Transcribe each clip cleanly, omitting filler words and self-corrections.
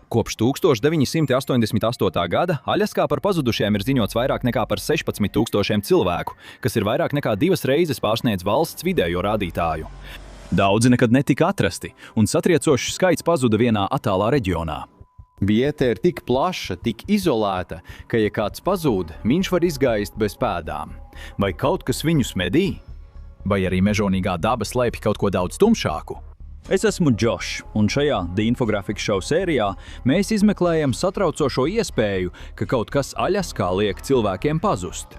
Kopš 1988. gada Aļaskā par pazudušiem ir ziņots vairāk nekā par 16,000 cilvēku, kas ir vairāk nekā 2 reizes pārsniedz valsts vidējo rādītāju. Daudzi nekad netika atrasti, un satriecošs skaits pazuda vienā attālā reģionā. Vieta ir tik plaša, tik izolēta, ka, ja kāds pazūd, viņš var izgaist bez pēdām. Vai kaut kas viņus medī? Vai arī mežonīgā daba slēpj kaut ko daudz tumšāku? Es esmu Džošs, un šajā The Infographics Show sērijā mēs izmeklējam satraucošo iespēju, ka kaut kas Aļaskā liek cilvēkiem pazust.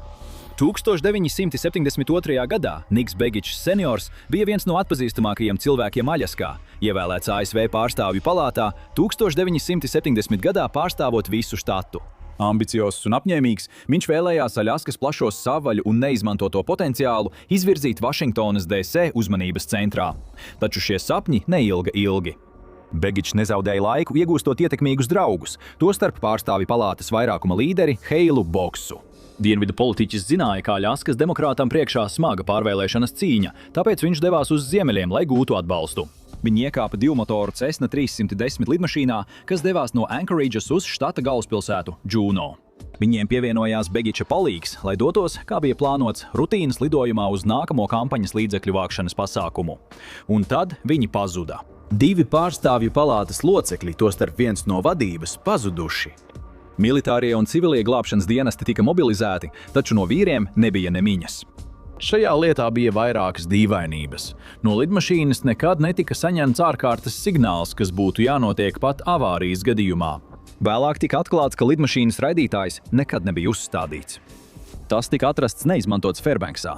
1972. gadā Niks Begičs seniors bija viens no atpazīstamākajiem cilvēkiem Aļaskā, ievēlēts ASV pārstāvju palātā 1970. gadā pārstāvot visu štatu. Ambiciozs un apņēmīgs, viņš vēlējās Aļaskas plašo savvaļu un neizmantoto potenciālu izvirzīt Vašingtonas DC uzmanības centrā. Taču šie sapņi neilga ilgi. Begičs nezaudēja laiku, iegūstot ietekmīgus draugus, tostarp pārstāvju palātas vairākuma līderi Heilu Boksu. Dienvidu politiķis zināja, ka Aļaskas demokrātam priekšā smaga pārvēlēšanas cīņa, tāpēc viņš devās uz ziemeļiem, lai gūtu atbalstu. Viņi iekāpa divmotoru Cessna 310 lidmašīnā, kas devās no Anchorages uz štata galvaspilsētu Juneau. Viņiem pievienojās Begiča palīgs, lai dotos, kā bija plānots, rutīnas lidojumā uz nākamo kampaņas līdzekļu vākšanas pasākumu. Un tad viņi pazuda. 2 pārstāvju palātas locekļi, tostarp viens no vadības, pazuduši. Militārie un civilie glābšanas dienesti tika mobilizēti, taču no vīriem nebija nemiņas. Šajā lietā bija vairākas dīvainības. No lidmašīnas nekad netika saņemts ārkārtas signāls, kas būtu jānotiek pat avārijas gadījumā. Vēlāk tika atklāts, ka lidmašīnas raidītājs nekad nebija uzstādīts. Tas tika atrasts neizmantots Fairbanksā.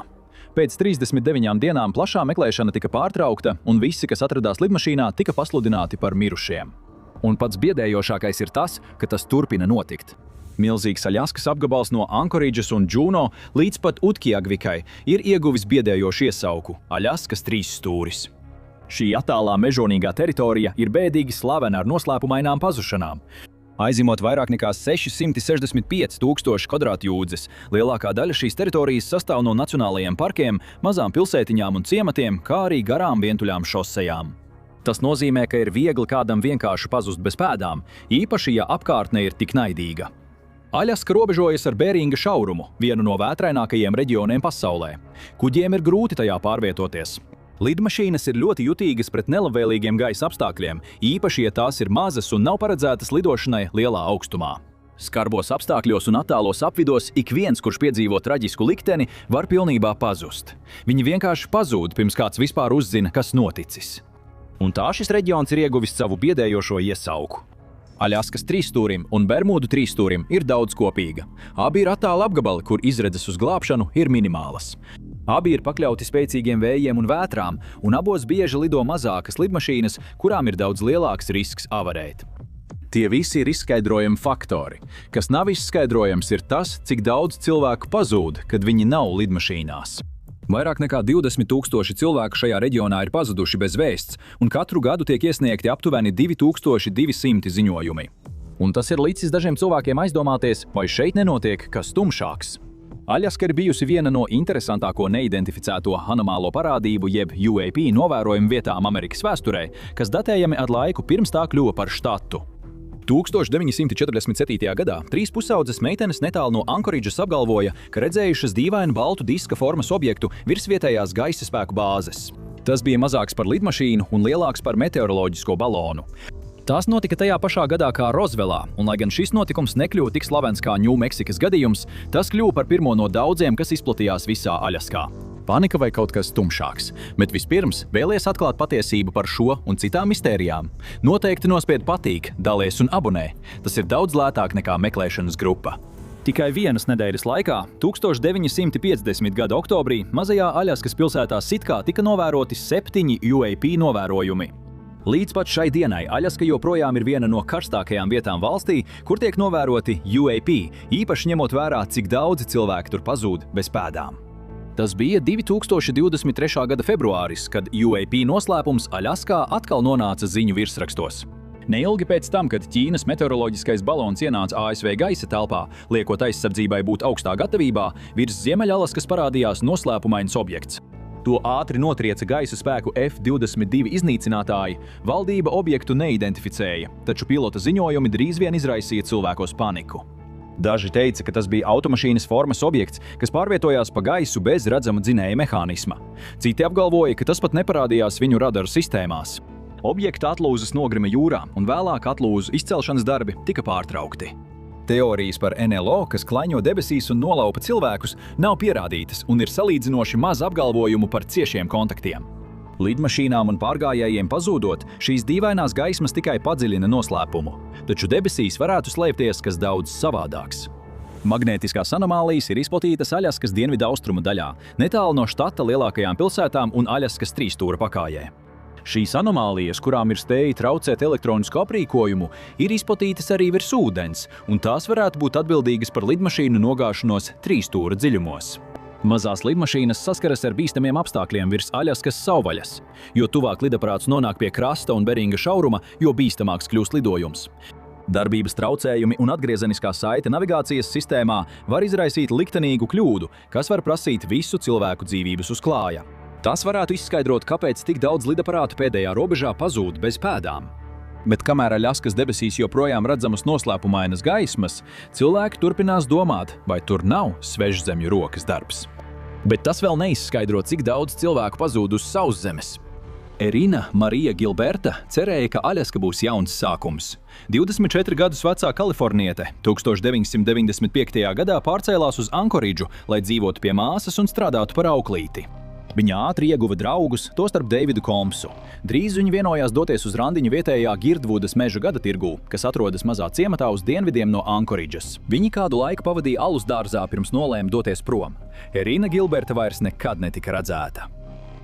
Pēc 39 dienām plašā meklēšana tika pārtraukta, un visi, kas atradās lidmašīnā, tika pasludināti par mirušiem. Un pats biedējošākais ir tas, ka tas turpina notikt. Milzīgs Aļaskas apgabals no Anchorages un Juneau līdz pat Utqiagvikai ir ieguvis biedējošu iesauku – Aļaskas 3 stūris. Šī attālā mežonīgā teritorija ir bēdīgi slavena ar noslēpumainām pazušanām. Aizimot vairāk nekā 665,000 kvadrātjūdzes, lielākā daļa šīs teritorijas sastāv no nacionālajiem parkiem, mazām pilsētiņām un ciematiem, kā arī garām vientuļām šosejām. Tas nozīmē, ka ir viegli kādam vienkārši pazust bez pēdām, īpaši, ja apkārtne ir tik naidīga. Aļaska robežojas ar Bēringa šaurumu, vienu no vētrainākajiem reģioniem pasaulē. Kuģiem ir grūti tajā pārvietoties. Lidmašīnas ir ļoti jutīgas pret nelabvēlīgiem gaisa apstākļiem, īpaši, ja tās ir mazas un nav paredzētas lidošanai lielā augstumā. Skarbos apstākļos un attālos apvidos ik viens, kurš piedzīvo traģisku likteni, var pilnībā pazust. Viņi vienkārši pazūd, pirms kāds vispār uzzina, kas noticis. Un tā šis reģions ir ieguvis savu biedējošo iesauku. Aļaskas 3 stūrim un Bermudu 3 stūrim ir daudz kopīga. Abi ir attāli apgabali, kur izredzes uz glābšanu ir minimālas. Abi ir pakļauti spēcīgiem vējiem un vētrām, un abos bieži lido mazākas lidmašīnas, kurām ir daudz lielāks risks avarēt. Tie visi ir izskaidrojami faktori. Kas nav izskaidrojams, ir tas, cik daudz cilvēku pazūd, kad viņi nav lidmašīnās. Vairāk nekā 20,000 cilvēku šajā reģionā ir pazuduši bez vēsts, un katru gadu tiek iesniegti aptuveni 2200 ziņojumi. Un tas ir licis dažiem cilvēkiem aizdomāties, vai šeit nenotiek kas tumšāks. Aļaska ir bijusi viena no interesantāko neidentificēto anomālo parādību jeb UAP novērojumu vietām Amerikas vēsturē, kas datējami ar laiku pirms tā kļuva par štatu. 1947. gadā 3 pusaudzes meitenes netālu no Anchorages apgalvoja, ka redzējušas dīvainu baltu diska formas objektu virs vietējās gaisa spēku bāzes. Tas bija mazāks par lidmašīnu un lielāks par meteoroloģisko balonu. Tās notika tajā pašā gadā kā Rosvelā, un lai gan šis notikums nekļuva tik slavens kā Ņūmeksikas gadījums, tas kļuva par pirmo no daudziem, kas izplatījās visā Aļaskā. Panika vai kaut kas tumšāks, bet vispirms vēlies atklāt patiesību par šo un citām mistērijām. Noteikti nospied patīk, dalies un abonē. Tas ir daudz lētāk nekā meklēšanas grupa. Tikai vienas nedēļas laikā, 1950. gada oktobrī, mazajā Aļaskas pilsētā Sitkā tika novēroti 7 UAP novērojumi. Līdz pat šai dienai Aļaska joprojām ir viena no karstākajām vietām valstī, kur tiek novēroti UAP, īpaši ņemot vērā, cik daudzi cilvēki tur pazūd bez pēdām. Tas bija 2023. gada februāris, kad UAP noslēpums Aļaskā atkal nonāca ziņu virsrakstos. Neilgi pēc tam, kad Ķīnas meteoroloģiskais balons ienāca ASV gaisa telpā, liekot aizsardzībai būt augstā gatavībā, virs Ziemeļalaskas parādījās noslēpumains objekts. To ātri notrieca gaisa spēku F-22 iznīcinātāji, valdība objektu neidentificēja, taču pilota ziņojumi drīz vien izraisīja cilvēkos paniku. Daži teica, ka tas bija automašīnas formas objekts, kas pārvietojās pa gaisu bez redzama dzinēja mehānisma. Citi apgalvoja, ka tas pat neparādījās viņu radaru sistēmās. Objekta atlūzas nogrima jūrā, un vēlāk atlūzu izcelšanas darbi tika pārtraukti. Teorijas par NLO, kas klaņo debesīs un nolaupa cilvēkus, nav pierādītas un ir salīdzinoši maz apgalvojumu par ciešiem kontaktiem. Lidmašīnām un pārgājējiem pazūdot, šīs dīvainās gaismas tikai padziļina noslēpumu, taču debesīs varētu slēpties kas daudz savādāks. Magnētiskās anomālijas ir izplatītas Aļaskas dienvidaustrumu daļā, netālu no štata lielākajām pilsētām un Aļaskas trīsstūra pakājē. Šīs anomālijas, kurām ir spēja traucēt elektronisku aprīkojumu, ir izplatītas arī virs ūdens, un tās varētu būt atbildīgas par lidmašīnu nogāšanos trīsstūra dziļumos. Mazās lidmašīnas saskaras ar bīstamiem apstākļiem virs Aļaskas savvaļas. Jo tuvāk lidaparāts nonāk pie krasta un Beringa šauruma, jo bīstamāks kļūst lidojums. Darbības traucējumi un atgriezeniskā saite navigācijas sistēmā var izraisīt liktenīgu kļūdu, kas var prasīt visu cilvēku dzīvības uz klāja. Tas varētu izskaidrot, kāpēc tik daudz lidaparātu pēdējā robežā pazūd bez pēdām. Bet kamēr Aļaskas debesīs joprojām redzamas noslēpumainas gaismas, cilvēki turpinās domāt, vai tur nav svežzemju rokas darbs. Bet tas vēl neizskaidro, cik daudz cilvēku pazūd uz sauszemes. Erina Marija Gilberta cerēja, ka Aļaska būs jauns sākums. 24 gadus vecā kaliforniete 1995. gadā pārcēlās uz Ankoridžu, lai dzīvotu pie māsas un strādātu par auklīti. Viņa ātri ieguva draugus, tostarp Deividu Komsu. Drīz viņi vienojās doties uz randiņu vietējā Girdvudas meža gadatirgū, kas atrodas mazā ciematā uz dienvidiem no Ankoridžas. Viņi kādu laiku pavadīja alus dārzā, pirms nolēma doties prom. Erina Gilberta vairs nekad netika redzēta.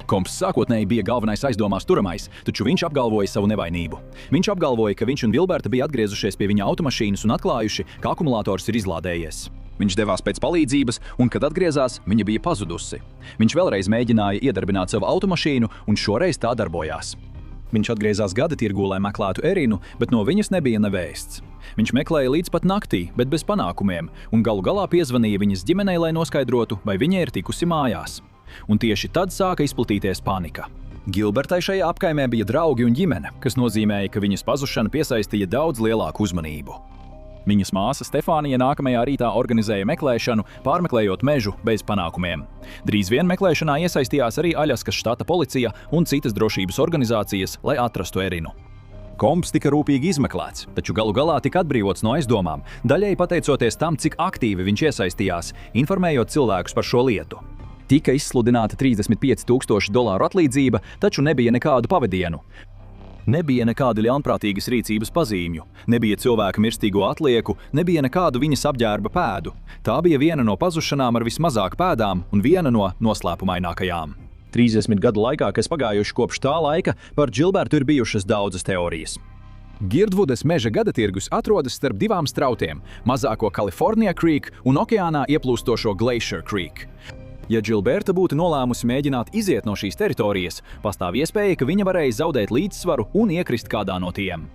Komps sākotnēji bija galvenais aizdomās turamais, taču viņš apgalvoja savu nevainību. Viņš apgalvoja, ka viņš un Gilberta bija atgriezušies pie viņa automašīnas un atklājuši, ka akumulators ir izlādējies. Viņš devās pēc palīdzības, un, kad atgriezās, viņa bija pazudusi. Viņš vēlreiz mēģināja iedarbināt savu automašīnu, un šoreiz tā darbojās. Viņš atgriezās gadatirgū, lai meklētu Erinu, bet no viņas nebija nevēsts. Viņš meklēja līdz pat naktī, bet bez panākumiem, un galu galā piezvanīja viņas ģimenei, lai noskaidrotu, vai viņa ir tikusi mājās. Un tieši tad sāka izplatīties panika. Gilbertai šajā apkaimē bija draugi un ģimene, kas nozīmēja, ka viņas pazušana piesaistīja daudz lielāku uzmanību. Viņas māsa Stefānija nākamajā rītā organizēja meklēšanu, pārmeklējot mežu bez panākumiem. Drīz vien meklēšanā iesaistījās arī Aļaskas štata policija un citas drošības organizācijas, lai atrastu Erinu. Komps tika rūpīgi izmeklēts, taču galu galā tika atbrīvots no aizdomām, daļēji pateicoties tam, cik aktīvi viņš iesaistījās, informējot cilvēkus par šo lietu. Tika izsludināta $35,000 atlīdzība, taču nebija nekādu pavadienu. Nebija nekādu ļaunprātīgas rīcības pazīmju, nebija cilvēka mirstīgo atlieku, nebija nekādu viņas apģērba pēdu. Tā bija viena no pazušanām ar vismazāk pēdām un viena no noslēpumainākajām. 30 gadu laikā, kas pagājuši kopš tā laika, par Gilbertu ir bijušas daudzas teorijas. Girdvudas meža gadatirgus atrodas starp divām strautiem – mazāko California Creek un okeānā ieplūstošo Glacier Creek. Ja Gilberta būtu nolēmusi mēģināt iziet no šīs teritorijas, pastāv iespēja, ka viņa varēja zaudēt līdzsvaru un iekrist kādā no tiem.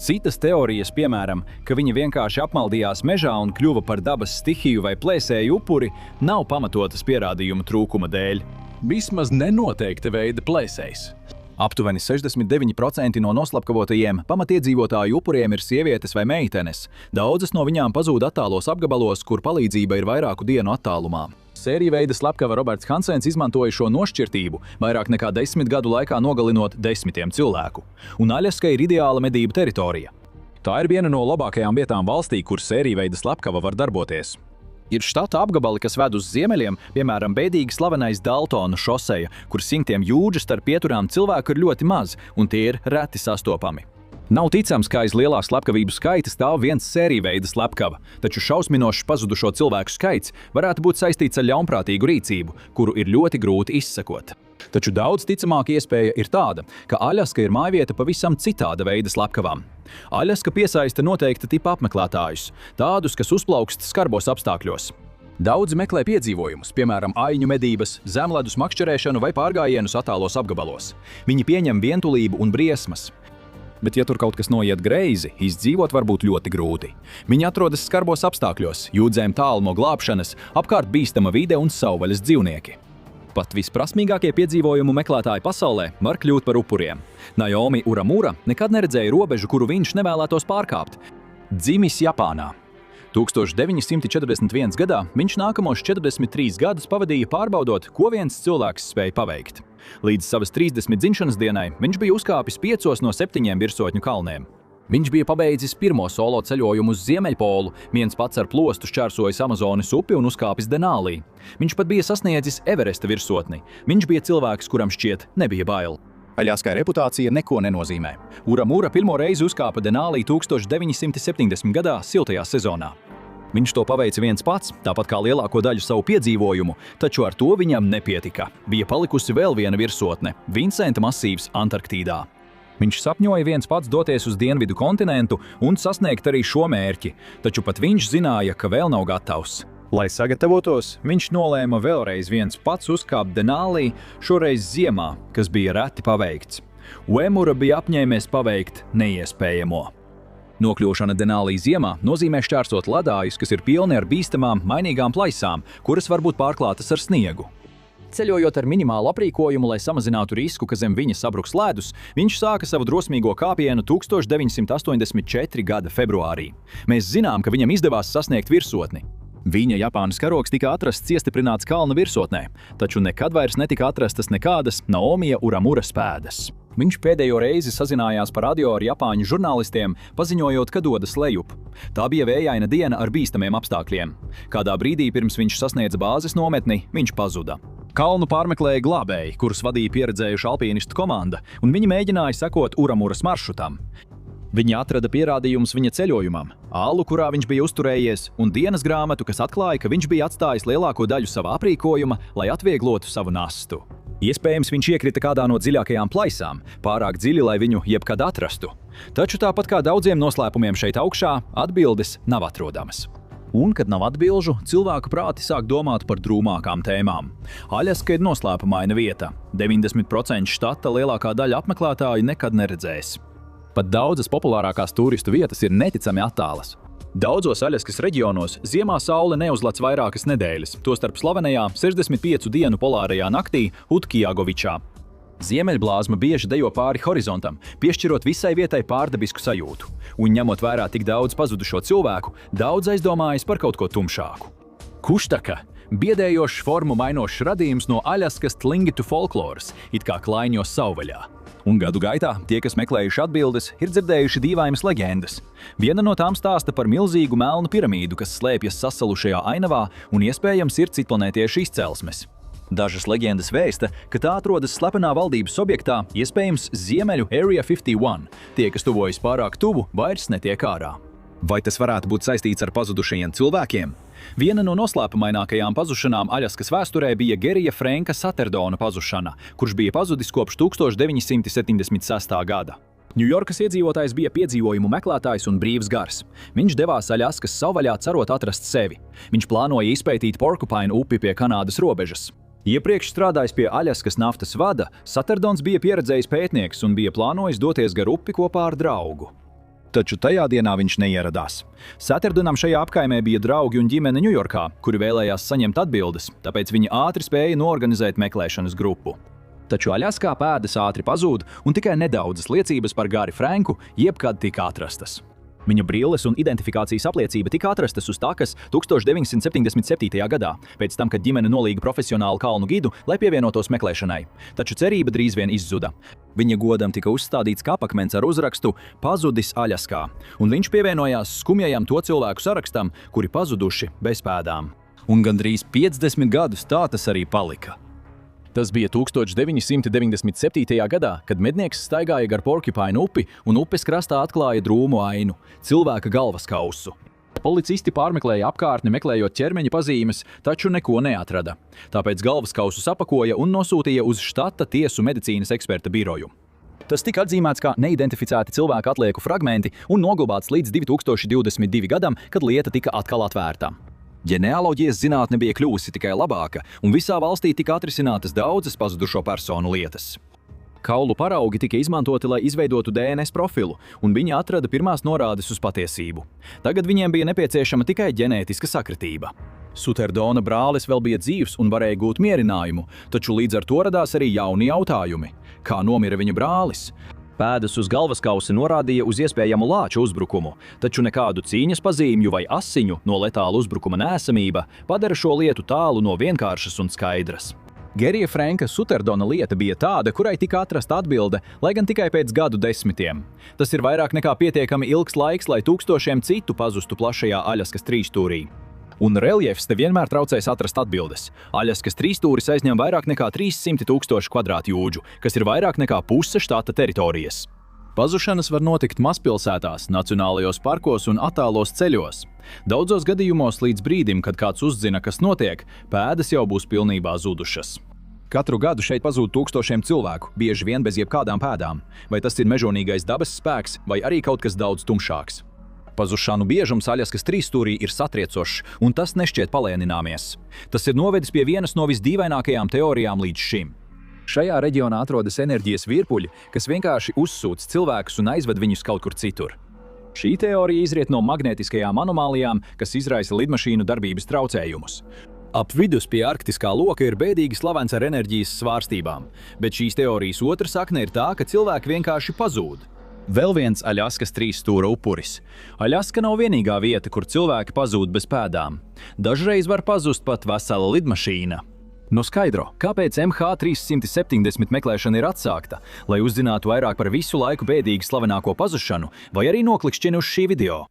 Citas teorijas, piemēram, ka viņa vienkārši apmaldījās mežā un kļuva par dabas stihiju vai plēsēju upuri, nav pamatotas pierādījumu trūkuma dēļ. Vismaz nenoteikta veida plēsējs. Aptuveni 69% no noslapkavotajiem pamatiedzīvotāju upuriem ir sievietes vai meitenes. Daudzas no viņām pazūd attālos apgabalos, kur palīdzība ir vairāku dienu attālumā. Sērija veida slepkava Roberts Hansens izmantoja šo nošķirtību, vairāk nekā 10 gadu laikā nogalinot 10 cilvēku. Un Aļaska ir ideāla medību teritorija. Tā ir viena no labākajām vietām valstī, kur sērija veida slepkava var darboties. Ir štata apgabali, kas ved uz ziemeļiem, piemēram, bēdīgi slavenais Daltona šoseja, kur simtiem jūdžu starp pieturām cilvēku ir ļoti maz, un tie ir reti sastopami. Nav ticams, ka aiz lielā slepkavību skaita stāv viens sērija veida slepkava, taču šausminošs pazudušo cilvēku skaits varētu būt saistīts ar ļaunprātīgu rīcību, kuru ir ļoti grūti izsekot. Taču daudz ticamāka iespēja ir tāda, ka Aļaska ir mājvieta pavisam citāda veida slepkavām. Aļaska piesaista noteikta tipa apmeklētājus, tādus, kas uzplaukst skarbos apstākļos. Daudzi meklē piedzīvojumus, piemēram, aiņu medības, zemledus makšķerēšanu vai pārgājienus attālos apgabalos. Viņi pieņem vientulību un briesmas. Bet, ja tur kaut kas noiet greizi, izdzīvot var būt ļoti grūti. Viņi atrodas skarbos apstākļos, jūdzēm tālu no glābšanas, apkārt bīstama vide un savvaļas dzīvnieki. Pat visprasmīgākie piedzīvojumu meklētāji pasaulē var kļūt par upuriem. Naomi Uramura nekad neredzēja robežu, kuru viņš nevēlētos pārkāpt. Dzimis Japānā. 1941. gadā viņš nākamos 43 gadus pavadīja pārbaudot, ko viens cilvēks spēja paveikt. Līdz savas 30 dzimšanas dienai viņš bija uzkāpis 5 no 7 virsotņu kalniem. Viņš bija pabeidzis pirmo solo ceļojumu uz Ziemeļpolu, viens pats ar plostu šķērsojis Amazonas upi un uzkāpis Denālī. Viņš pat bija sasniedzis Everesta virsotni. Viņš bija cilvēks, kuram šķiet nebija bail. Aļaskai reputācija neko nenozīmē. Uramura pirmo reizi uzkāpa Denālī 1970. gadā siltajā sezonā. Viņš to paveica viens pats, tāpat kā lielāko daļu savu piedzīvojumu, taču ar to viņam nepietika. Bija palikusi vēl viena virsotne – Vincenta masīvs Antarktīdā. Viņš sapņoja viens pats doties uz dienvidu kontinentu un sasniegt arī šo mērķi, taču pat viņš zināja, ka vēl nav gatavs. Lai sagatavotos, viņš nolēma vēlreiz viens pats uzkāpt Denālī, šoreiz ziemā, kas bija reti paveikts. Uemura bija apņēmies paveikt neiespējamo. Nokļūšana Denālī ziemā nozīmē šķērsot ledājus, kas ir pilni ar bīstamām, mainīgām plaisām, kuras var būt pārklātas ar sniegu. Ceļojot ar minimālu aprīkojumu, lai samazinātu risku, ka zem viņa sabruks ledus, viņš sāka savu drosmīgo kāpienu 1984. gada februārī. Mēs zinām, ka viņam izdevās sasniegt virsotni. Viņa Japānas karogs tika atrasts iestiprināts kalna virsotnē, taču nekad vairs netika atrastas nekādas Naomi Uramuras pēdas. Viņš pēdējo reizi sazinājās par radio ar japāņu žurnālistiem, paziņojot, ka dodas lejup. Tā bija vējaina diena ar bīstamiem apstākļiem. Kādā brīdī pirms viņš sasniedza bāzes nometni, viņš pazuda. Kalnu pārmeklēja glābēji, kurus vadīja pieredzējuša alpīnistu komanda, un viņi mēģināja sekot Uramuras maršrutam. Viņi atrada pierādījumus viņa ceļojumam, ālu, kurā viņš bija uzturējies, un dienas grāmatu, kas atklāja, ka viņš bija atstājis lielāko daļu sava aprīkojuma, lai atvieglotu savu nastu. Iespējams, viņš iekrita kādā no dziļākajām plaisām, pārāk dziļi, lai viņu jebkad atrastu. Taču tāpat kā daudziem noslēpumiem šeit augšā, atbildes nav atrodamas. Un, kad nav atbilžu, cilvēku prāti sāk domāt par drūmākām tēmām. Aļaska ir noslēpumaina vieta. 90% štata lielākā daļa apmeklētāju nekad neredzēs. Pat daudzas populārākās turistu vietas ir neticami attālas. Daudzos Aļaskas reģionos ziemā saule neuzlec vairākas nedēļas, tostarp slavenajā 65 dienu polārajā naktī Utkjagovičā. Ziemeļblāzma bieži dejo pāri horizontam, piešķirot visai vietai pārdabisku sajūtu. Un ņemot vērā tik daudz pazudušo cilvēku, daudz aizdomājas par kaut ko tumšāku. Kuštaka – biedējošs formu mainošs radījums no Aļaskas tlingitu folkloras, it kā klaiņos savvaļā. Un gadu gaitā tie, kas meklējuši atbildes, ir dzirdējuši dīvainas leģendas. Viena no tām stāsta par milzīgu melnu piramīdu, kas slēpjas sasalušajā ainavā un iespējams ir citplanētiešu izcelsmes. Dažas leģendas vēsta, ka tā atrodas slepenā valdības objektā, iespējams Ziemeļu Area 51. Tie, kas tuvojas pārāk tuvu, vairs netiek ārā. Vai tas varētu būt saistīts ar pazudušajiem cilvēkiem? Viena no noslēpumainākajām pazušanām Aļaskas vēsturē bija Gerija Frenka Saterdona pazušana, kurš bija pazudis kopš 1976. gada. Ņujorkas iedzīvotājs bija piedzīvojumu meklētājs un brīvs gars. Viņš devās Aļaskas savvaļā cerot atrast sevi. Viņš plānoja izpētīt Porcupine upi pie Kanādas robežas. Iepriekš strādājis pie Aļaskas naftas vada, Saterdons bija pieredzējis pētnieks un bija plānojis doties gar upi kopā ar draugu. Taču tajā dienā viņš neieradās. Saterdonam šajā apkaimē bija draugi un ģimene Ņujorkā, kuri vēlējās saņemt atbildes, tāpēc viņi ātri spēja noorganizēt meklēšanas grupu. Taču Aļaskā pēdas ātri pazūd, un tikai nedaudzas liecības par Gari Franku jebkad tika atrastas. Viņa brilles un identifikācijas apliecība tika atrastas uz takas 1977. gadā, pēc tam, kad ģimene nolīga profesionālu kalnu gidu, lai pievienotos meklēšanai. Taču cerība drīz vien izzuda. Viņa godam tika uzstādīts kapakmens ar uzrakstu "Pazudis Aļaskā", un viņš pievienojās skumjajam to cilvēku sarakstam, kuri pazuduši bez pēdām. Un gandrīz 50 gadus tā tas arī palika. Tas bija 1997. gadā, kad mednieks staigāja gar Porcupine upi un upes krastā atklāja drūmu ainu – cilvēka galvaskausu. Policisti pārmeklēja apkārtni, meklējot ķermeņa pazīmes, taču neko neatrada. Tāpēc galvaskausu sapakoja un nosūtīja uz štata tiesu medicīnas eksperta biroju. Tas tika atzīmēts kā neidentificēti cilvēka atlieku fragmenti un noglabāts līdz 2022. gadam, kad lieta tika atkal atvērta. Ģenealoģijas zinātne bija kļuvusi tikai labāka, un visā valstī tika atrisinātas daudzas pazudušo personu lietas. Kaulu paraugi tika izmantoti, lai izveidotu DNS profilu, un viņi atrada pirmās norādes uz patiesību. Tagad viņiem bija nepieciešama tikai ģenētiska sakritība. Suterdona brālis vēl bija dzīvs un varēja gūt mierinājumu, taču līdz ar to radās arī jauni jautājumi. Kā nomira viņa brālis? Pēdas uz galvaskausa norādīja uz iespējamu lāču uzbrukumu, taču nekādu cīņas pazīmju vai asiņu no letāla uzbrukuma neesamība padara šo lietu tālu no vienkāršas un skaidras. Gerija Franka Suterdona lieta bija tāda, kurai tika atrasta atbilde, lai gan tikai pēc gadu desmitiem. Tas ir vairāk nekā pietiekami ilgs laiks, lai tūkstošiem citu pazustu plašajā Aļaskas trīsstūrī. Un reljefs te vienmēr traucēs atrast atbildes. Aļaskas trīsstūris aizņem vairāk nekā 300,000 kvadrātjūdžu, kas ir vairāk nekā puse štata teritorijas. Pazušanas var notikt mazpilsētās, nacionālajos parkos un attālos ceļos. Daudzos gadījumos līdz brīdim, kad kāds uzzina, kas notiek, pēdas jau būs pilnībā zudušas. Katru gadu šeit pazūd tūkstošiem cilvēku, bieži vien bez jebkādām pēdām. Vai tas ir mežonīgais dabas spēks, vai arī kaut kas daudz tumšāks? Pazušanu biežums Aļaskas trīsstūrī ir satriecošs, un tas nešķiet palēnināmies. Tas ir novedis pie vienas no visdīvainākajām teorijām līdz šim. Šajā reģionā atrodas enerģijas virpuļi, kas vienkārši uzsūc cilvēkus un aizved viņus kaut kur citur. Šī teorija izriet no magnētiskajām anomālijām, kas izraisa lidmašīnu darbības traucējumus. Ap vidus pie arktiskā loka ir bēdīgi slavens ar enerģijas svārstībām, bet šīs teorijas otra sakne ir tā, ka cilvēki vienkārši pazūd. Vēl viens Aļaskas trīsstūra upuris. Aļaska nav vienīgā vieta, kur cilvēki pazūd bez pēdām. Dažreiz var pazust pat vesela lidmašīna. No skaidro, kāpēc MH370 meklēšana ir atsākta, lai uzzinātu vairāk par visu laiku bēdīgi slavenāko pazušanu, vai arī noklikšķini uz šī video.